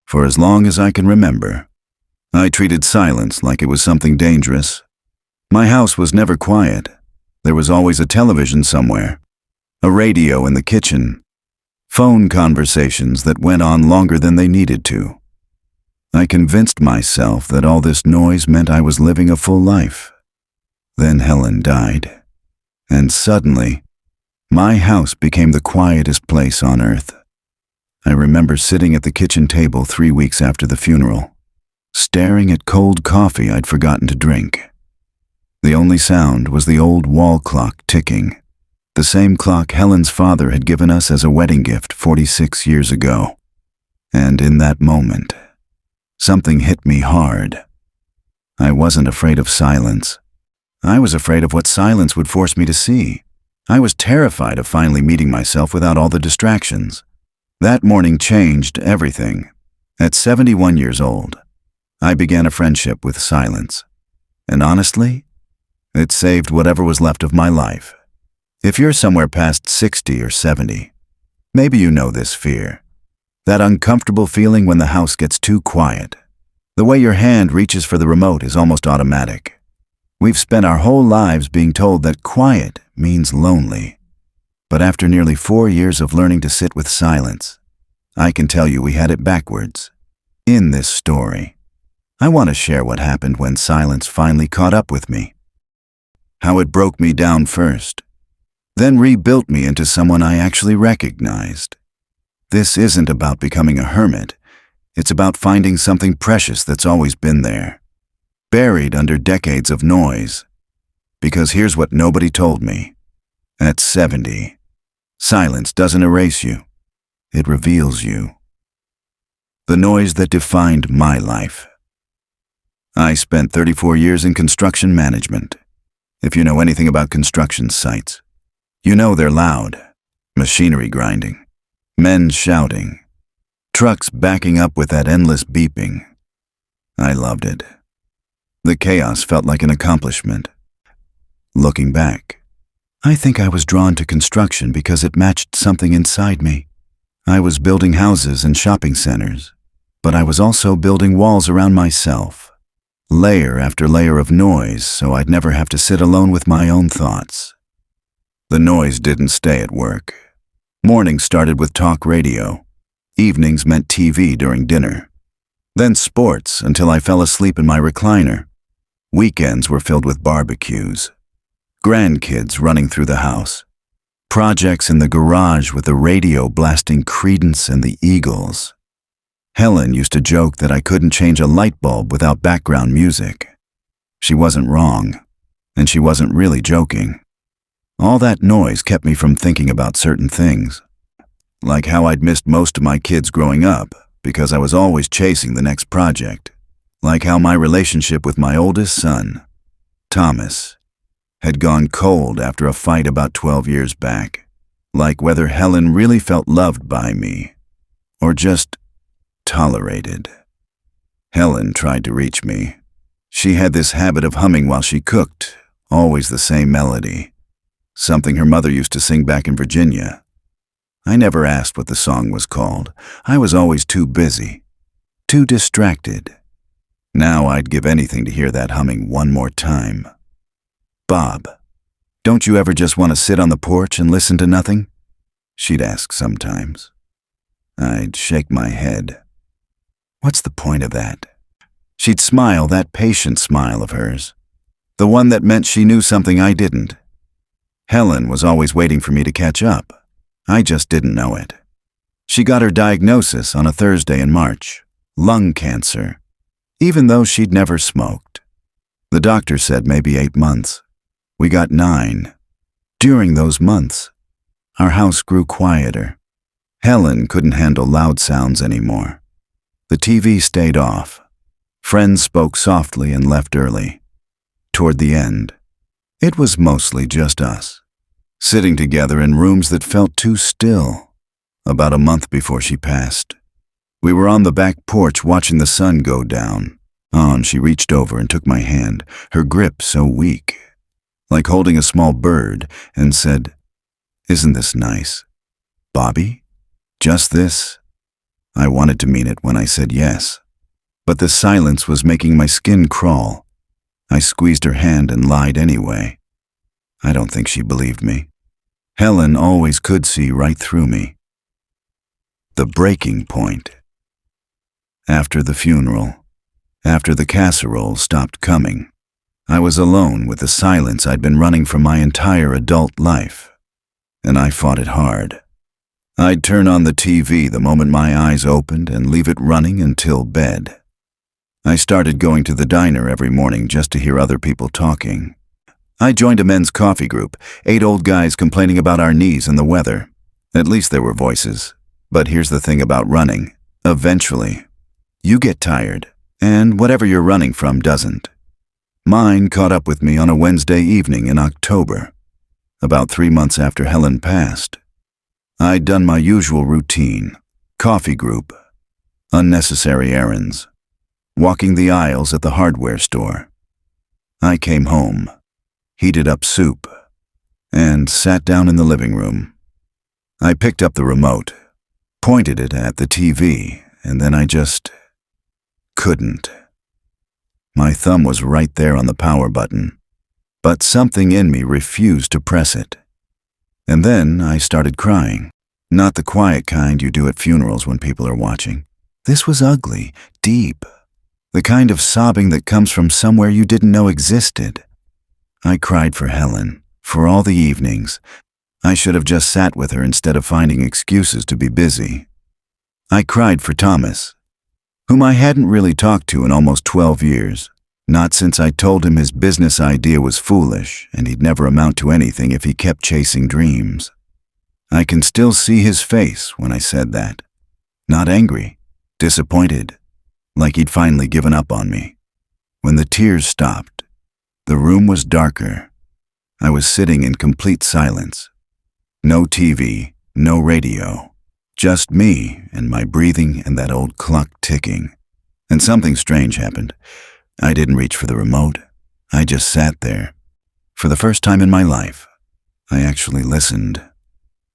For as long as I can remember, I treated silence like it was something dangerous. My house was never quiet. There was always a television somewhere, a radio in the kitchen, phone conversations that went on longer than they needed to. I convinced myself that all this noise meant I was living a full life. Then Helen died, and suddenly, my house became the quietest place on earth. I remember sitting at the kitchen table 3 weeks after the funeral, staring at cold coffee I'd forgotten to drink. The only sound was the old wall clock ticking, the same clock Helen's father had given us as a wedding gift 46 years ago. And in that moment, something hit me hard. I wasn't afraid of silence. I was afraid of what silence would force me to see. I was terrified of finally meeting myself without all the distractions. That morning changed everything. At 71 years old, I began a friendship with silence. And honestly, it saved whatever was left of my life. If you're somewhere past 60 or 70, maybe you know this fear. That uncomfortable feeling when the house gets too quiet. The way your hand reaches for the remote is almost automatic. We've spent our whole lives being told that quiet means lonely. But after nearly 4 years of learning to sit with silence, I can tell you we had it backwards. In this story, I want to share what happened when silence finally caught up with me. How it broke me down first, then rebuilt me into someone I actually recognized. This isn't about becoming a hermit. It's about finding something precious that's always been there, buried under decades of noise. Because here's what nobody told me. At 70, silence doesn't erase you. It reveals you. The noise that defined my life. I spent 34 years in construction management. If you know anything about construction sites, you know they're loud. Machinery grinding, men shouting, trucks backing up with that endless beeping. I loved it. The chaos felt like an accomplishment. Looking back, I think I was drawn to construction because it matched something inside me. I was building houses and shopping centers, but I was also building walls around myself, layer after layer of noise so I'd never have to sit alone with my own thoughts. The noise didn't stay at work. Mornings started with talk radio. Evenings meant TV during dinner. Then sports until I fell asleep in my recliner. Weekends were filled with barbecues. Grandkids running through the house. Projects in the garage with the radio blasting Creedence and the Eagles. Helen used to joke that I couldn't change a light bulb without background music. She wasn't wrong, and she wasn't really joking. All that noise kept me from thinking about certain things, like how I'd missed most of my kids growing up because I was always chasing the next project, like how my relationship with my oldest son, Thomas, had gone cold after a fight about 12 years back, like whether Helen really felt loved by me or just tolerated. Helen tried to reach me. She had this habit of humming while she cooked, always the same melody, something her mother used to sing back in Virginia. I never asked what the song was called. I was always too busy, too distracted. Now I'd give anything to hear that humming one more time. "Bob, don't you ever just want to sit on the porch and listen to nothing?" she'd ask sometimes. I'd shake my head. What's the point of that? She'd smile, that patient smile of hers, the one that meant she knew something I didn't. Helen was always waiting for me to catch up. I just didn't know it. She got her diagnosis on a Thursday in March, lung cancer, even though she'd never smoked. The doctor said maybe 8 months. We got 9. During those months, our house grew quieter. Helen couldn't handle loud sounds anymore. The TV stayed off. Friends spoke softly and left early. Toward the end, it was mostly just us, sitting together in rooms that felt too still. About a month before she passed, we were on the back porch watching the sun go down. And she reached over and took my hand, her grip so weak, like holding a small bird, and said, "Isn't this nice, Bobby? Just this?" I wanted to mean it when I said yes, but the silence was making my skin crawl. I squeezed her hand and lied anyway. I don't think she believed me. Helen always could see right through me. The breaking point. After the funeral, after the casserole stopped coming, I was alone with the silence I'd been running from my entire adult life, and I fought it hard. I'd turn on the TV the moment my eyes opened and leave it running until bed. I started going to the diner every morning just to hear other people talking. I joined a men's coffee group, 8 old guys complaining about our knees and the weather. At least there were voices. But here's the thing about running. Eventually, you get tired, and whatever you're running from doesn't. Mine caught up with me on a Wednesday evening in October, about 3 months after Helen passed. I'd done my usual routine, coffee group, unnecessary errands, walking the aisles at the hardware store. I came home, heated up soup, and sat down in the living room. I picked up the remote, pointed it at the TV, and then I just couldn't. My thumb was right there on the power button, but something in me refused to press it. And then I started crying. Not the quiet kind you do at funerals when people are watching. This was ugly, deep, the kind of sobbing that comes from somewhere you didn't know existed. I cried for Helen, for all the evenings. I should have just sat with her instead of finding excuses to be busy. I cried for Thomas, whom I hadn't really talked to in almost 12 years, not since I told him his business idea was foolish and he'd never amount to anything if he kept chasing dreams. I can still see his face when I said that. Not angry, disappointed, like he'd finally given up on me. When the tears stopped, the room was darker. I was sitting in complete silence. No TV, no radio, just me and my breathing and that old clock ticking. And something strange happened. I didn't reach for the remote. I just sat there. For the first time in my life, I actually listened.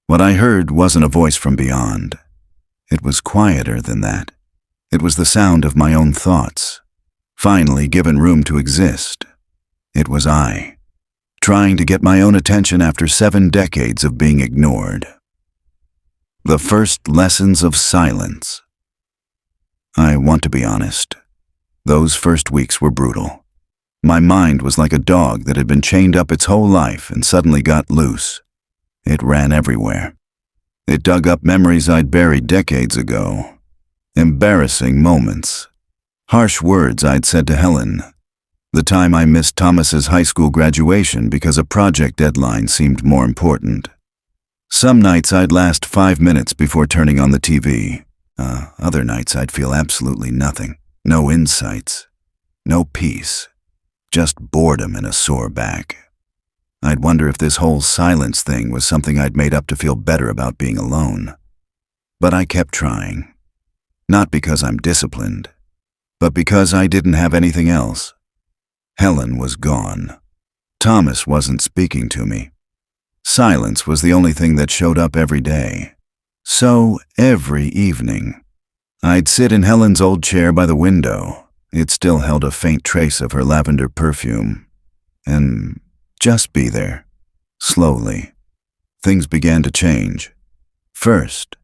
What I heard wasn't a voice from beyond. It was quieter than that. It was the sound of my own thoughts, finally given room to exist. It was I, trying to get my own attention after 7 decades of being ignored. The first lessons of silence. I want to be honest. Those first weeks were brutal. My mind was like a dog that had been chained up its whole life and suddenly got loose. It ran everywhere. It dug up memories I'd buried decades ago. Embarrassing moments. Harsh words I'd said to Helen. The time I missed Thomas's high school graduation because a project deadline seemed more important. Some nights I'd last 5 minutes before turning on the TV. Other nights I'd feel absolutely nothing. No insights. No peace. Just boredom and a sore back. I'd wonder if this whole silence thing was something I'd made up to feel better about being alone. But I kept trying. Not because I'm disciplined, but because I didn't have anything else. Helen was gone. Thomas wasn't speaking to me. Silence was the only thing that showed up every day. So every evening, I'd sit in Helen's old chair by the window. It still held a faint trace of her lavender perfume. And just be there. Slowly. Things began to change. First,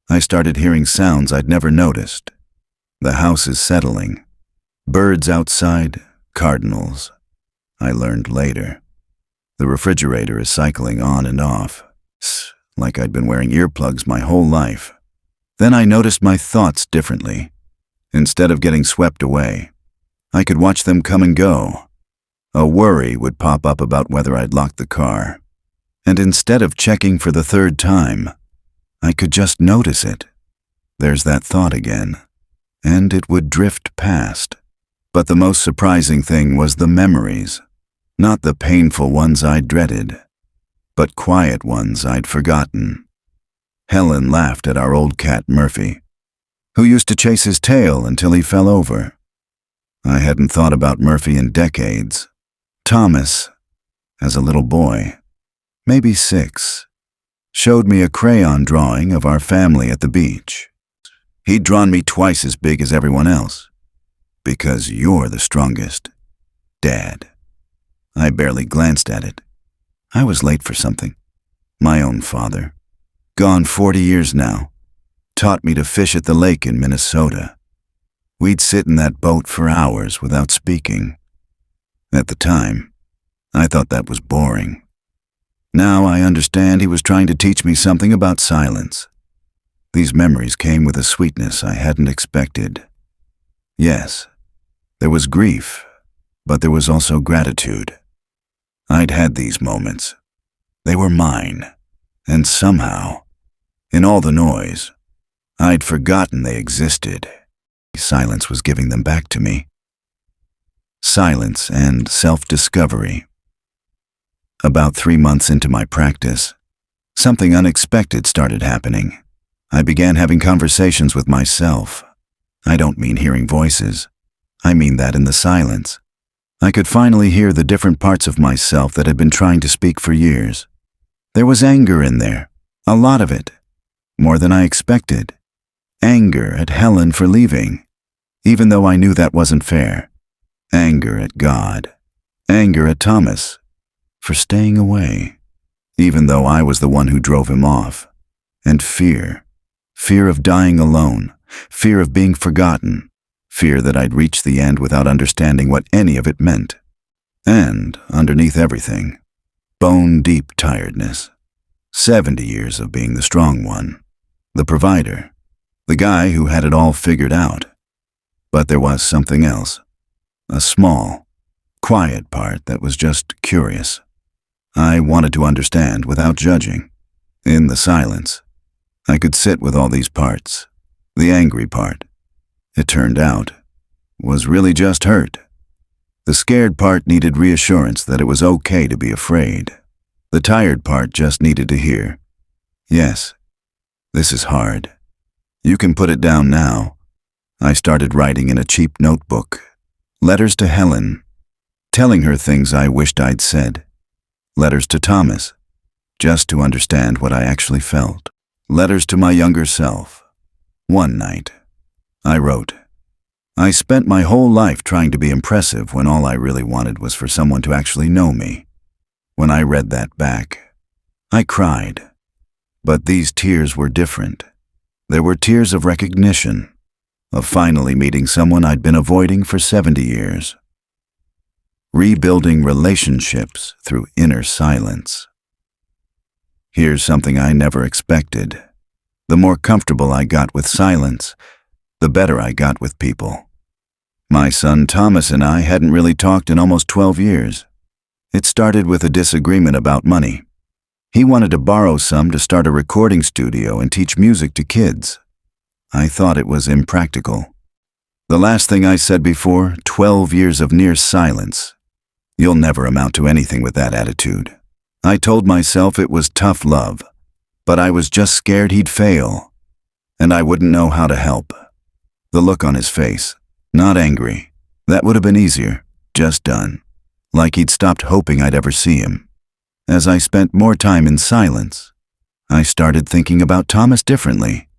I started hearing sounds I'd never noticed. The house is settling. Birds outside, cardinals. I learned later. The refrigerator is cycling on and off, like I'd been wearing earplugs my whole life. Then I noticed my thoughts differently. Instead of getting swept away, I could watch them come and go. A worry would pop up about whether I'd locked the car. And instead of checking for the 3rd time, I could just notice it. There's that thought again. And it would drift past. But the most surprising thing was the memories. Not the painful ones I'd dreaded, but quiet ones I'd forgotten. Helen laughed at our old cat Murphy, who used to chase his tail until he fell over. I hadn't thought about Murphy in decades. Thomas, as a little boy, maybe 6, showed me a crayon drawing of our family at the beach. He'd drawn me twice as big as everyone else. Because you're the strongest, Dad. I barely glanced at it. I was late for something. My own father, gone 40 years now, taught me to fish at the lake in Minnesota. We'd sit in that boat for hours without speaking. At the time, I thought that was boring. Now I understand he was trying to teach me something about silence. These memories came with a sweetness I hadn't expected. Yes, there was grief, but there was also gratitude. I'd had these moments. They were mine, and somehow, in all the noise, I'd forgotten they existed. Silence was giving them back to me. Silence and self-discovery. About 3 months into my practice, something unexpected started happening. I began having conversations with myself. I don't mean hearing voices. I mean that in the silence. I could finally hear the different parts of myself that had been trying to speak for years. There was anger in there, a lot of it, more than I expected. Anger at Helen for leaving, even though I knew that wasn't fair. Anger at God. Anger at Thomas for staying away, even though I was the one who drove him off. And fear. Fear of dying alone. Fear of being forgotten. Fear that I'd reach the end without understanding what any of it meant. And, underneath everything, bone-deep tiredness. 70 years of being the strong one, the provider, the guy who had it all figured out. But there was something else. A small, quiet part that was just curious. I wanted to understand without judging. In the silence, I could sit with all these parts. The angry part, it turned out, was really just hurt. The scared part needed reassurance that it was okay to be afraid. The tired part just needed to hear, yes, this is hard. You can put it down now. I started writing in a cheap notebook. Letters to Helen, telling her things I wished I'd said. Letters to Thomas, just to understand what I actually felt. Letters to my younger self. One night, I wrote, I spent my whole life trying to be impressive when all I really wanted was for someone to actually know me. When I read that back, I cried. But these tears were different. They were tears of recognition, of finally meeting someone I'd been avoiding for 70 years. Rebuilding relationships through inner silence. Here's something I never expected. The more comfortable I got with silence, the better I got with people. My son Thomas and I hadn't really talked in almost 12 years. It started with a disagreement about money. He wanted to borrow some to start a recording studio and teach music to kids. I thought it was impractical. The last thing I said before, 12 years of near silence. You'll never amount to anything with that attitude. I told myself it was tough love, but I was just scared he'd fail, and I wouldn't know how to help. The look on his face, not angry. That would have been easier, just done. Like he'd stopped hoping I'd ever see him. As I spent more time in silence, I started thinking about Thomas differently.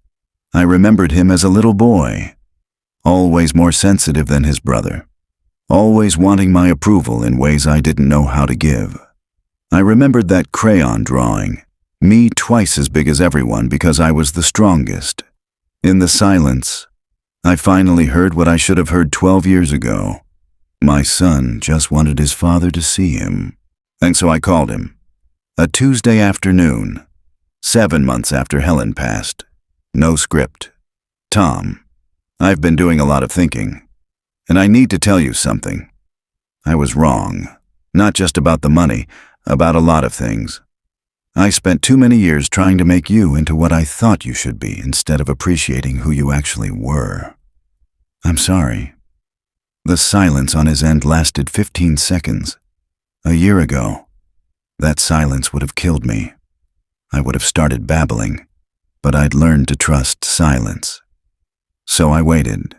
I remembered him as a little boy, always more sensitive than his brother, always wanting my approval in ways I didn't know how to give. I remembered that crayon drawing, me twice as big as everyone because I was the strongest. In the silence, I finally heard what I should have heard 12 years ago. My son just wanted his father to see him. And so I called him. A Tuesday afternoon, 7 months after Helen passed. No script. Tom, I've been doing a lot of thinking, and I need to tell you something. I was wrong, not just about the money, about a lot of things. I spent too many years trying to make you into what I thought you should be instead of appreciating who you actually were. I'm sorry. The silence on his end lasted 15 seconds. A year ago, that silence would have killed me. I would have started babbling, but I'd learned to trust silence. So I waited.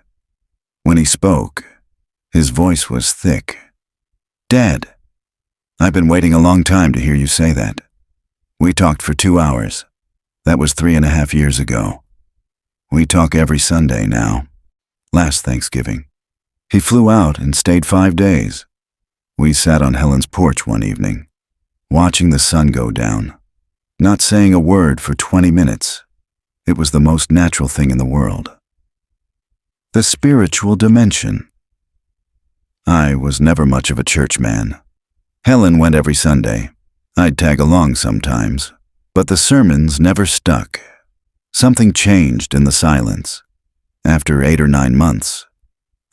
When he spoke, his voice was thick. Dad, I've been waiting a long time to hear you say that. We talked for 2 hours. That was 3.5 years ago. We talk every Sunday now. Last Thanksgiving, he flew out and stayed 5 days. We sat on Helen's porch one evening, watching the sun go down, not saying a word for 20 minutes. It was the most natural thing in the world. The spiritual dimension. I was never much of a church man. Helen went every Sunday. I'd tag along sometimes, but the sermons never stuck. Something changed in the silence. After 8 or 9 months,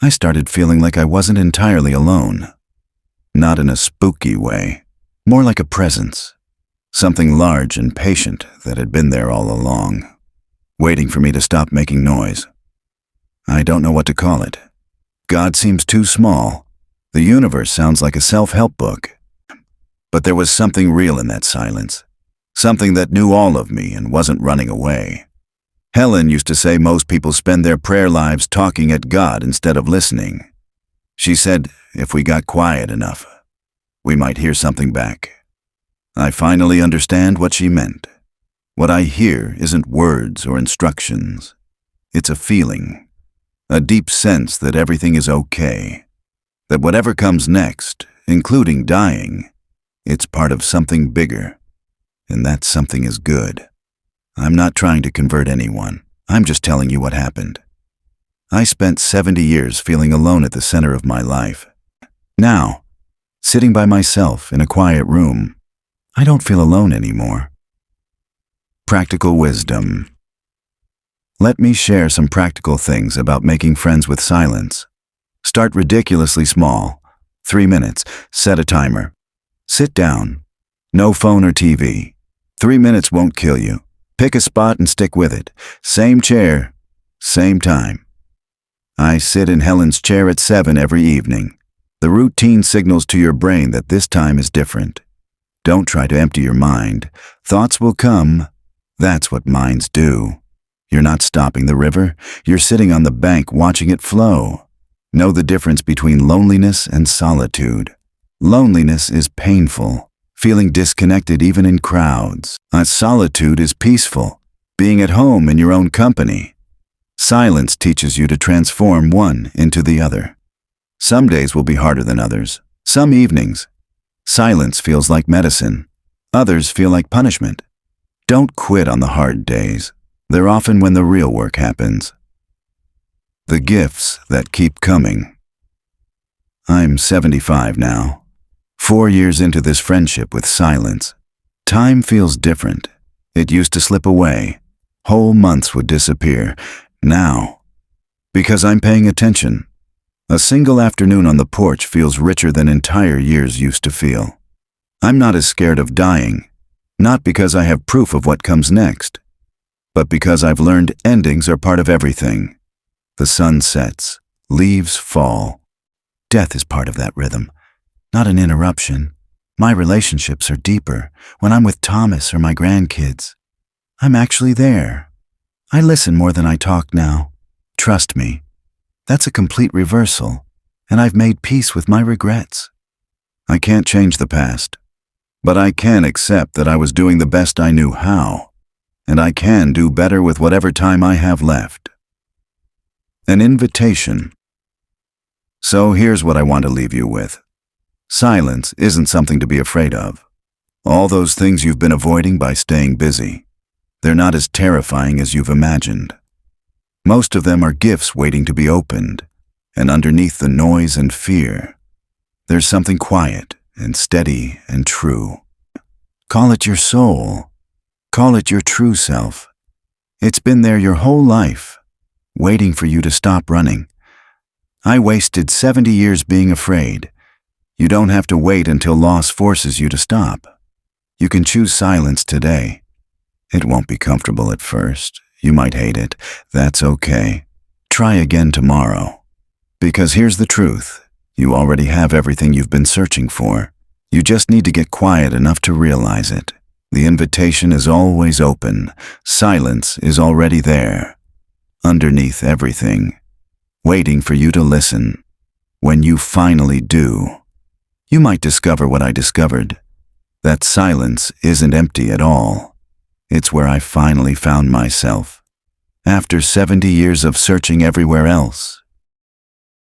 I started feeling like I wasn't entirely alone. Not in a spooky way, more like a presence. Something large and patient that had been there all along, waiting for me to stop making noise. I don't know what to call it. God seems too small. The universe sounds like a self-help book. But there was something real in that silence. Something that knew all of me and wasn't running away. Helen used to say most people spend their prayer lives talking at God instead of listening. She said if we got quiet enough, we might hear something back. I finally understand what she meant. What I hear isn't words or instructions. It's a feeling, a deep sense that everything is okay, that whatever comes next, including dying, it's part of something bigger, and that something is good. I'm not trying to convert anyone. I'm just telling you what happened. I spent 70 years feeling alone at the center of my life. Now, sitting by myself in a quiet room, I don't feel alone anymore. Practical wisdom. Let me share some practical things about making friends with silence. Start ridiculously small. 3 minutes. Set a timer. Sit down. No phone or TV. 3 minutes won't kill you. Pick a spot and stick with it. Same chair, same time. I sit in Helen's chair at 7 every evening. The routine signals to your brain that this time is different. Don't try to empty your mind. Thoughts will come. That's what minds do. You're not stopping the river. You're sitting on the bank watching it flow. Know the difference between loneliness and solitude. Loneliness is painful, feeling disconnected even in crowds. Solitude is peaceful, being at home in your own company. Silence teaches you to transform one into the other. Some days will be harder than others. Some evenings, silence feels like medicine. Others feel like punishment. Don't quit on the hard days. They're often when the real work happens. The gifts that keep coming. I'm 75 now. 4 years into this friendship with silence. Time feels different. It used to slip away. Whole months would disappear. Now, because I'm paying attention, a single afternoon on the porch feels richer than entire years used to feel. I'm not as scared of dying, not because I have proof of what comes next, but because I've learned endings are part of everything. The sun sets, leaves fall. Death is part of that rhythm. Not an interruption. My relationships are deeper when I'm with Thomas or my grandkids. I'm actually there. I listen more than I talk now. Trust me. That's a complete reversal, and I've made peace with my regrets. I can't change the past, but I can accept that I was doing the best I knew how, and I can do better with whatever time I have left. An invitation. So here's what I want to leave you with. Silence isn't something to be afraid of. All those things you've been avoiding by staying busy, they're not as terrifying as you've imagined. Most of them are gifts waiting to be opened, and underneath the noise and fear, there's something quiet and steady and true. Call it your soul. Call it your true self. It's been there your whole life, waiting for you to stop running. I wasted 70 years being afraid. You don't have to wait until loss forces you to stop. You can choose silence today. It won't be comfortable at first. You might hate it. That's okay. Try again tomorrow. Because here's the truth. You already have everything you've been searching for. You just need to get quiet enough to realize it. The invitation is always open. Silence is already there. Underneath everything. Waiting for you to listen. When you finally do, you might discover what I discovered. That silence isn't empty at all. It's where I finally found myself. after 70 years of searching everywhere else.